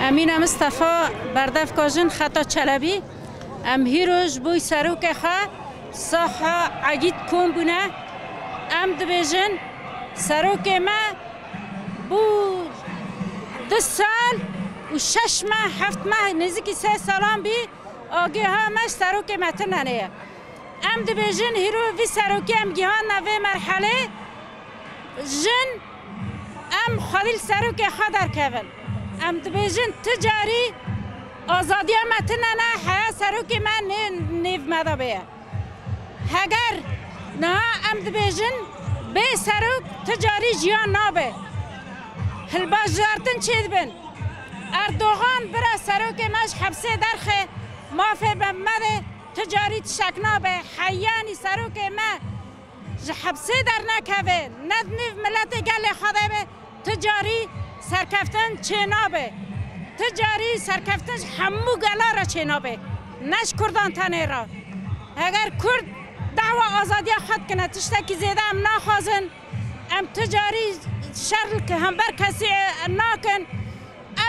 امین مصطفی بردف کاجن خطا چلبی ام هیروش بوی سروک خا صحا عگید کن بونه ام دبیجن سروک ما بو 2 سال و 6 ماه 7 ماه نزدیک 3 سالان بی آگه ها مش سروک متننه ام دبیجن هیرو وی سروک ام گیهان نوی مرحله جن ام خلیل سروک خادر کول ام دبیجن تجاری آزادی متننه حیا سروک من نیو مدابه هگر نه ام دبیجن به سروک تجاری جیان نابه هلباش جارتن چید بن اردوغان برا سروک مش حبسه درخه مافه بمده تجاری تشکنا به حیانی سروک ما حبسه در نکوه ندنیو ملت گل خواده به تجاری سرکفتن چنابه تجاری سرکفتن همو گلا را چنابه نش کردان تنه را اگر کرد دعوه آزادی خود کنه تشتکی زیده ام نخوازن ام تجاری شر که هم بر کسی ناکن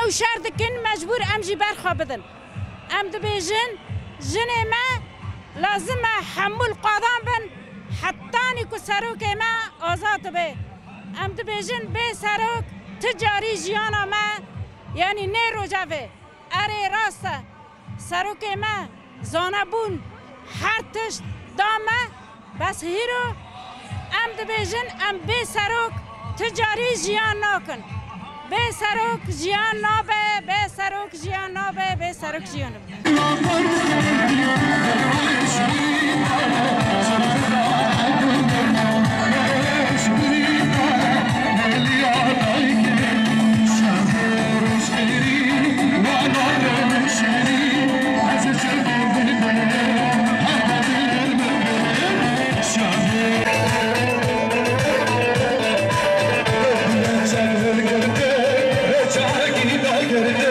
او شر دکن مجبور ام جی برخوا بدن ام دبیجن جن ما لازم حمل قادم بن حتی نیکو سروک ما آزاد به ام دبیجن به سروک تجاری جیانا ما یعنی نه روجاوه اره راسته سروک ما زانبون هر تشت دامه بس هیرو ام دبیجن ام به سروک تجاری جیان ناکن به سروک جیان نابه به سروک جیان نابه به سروک جیان Get it.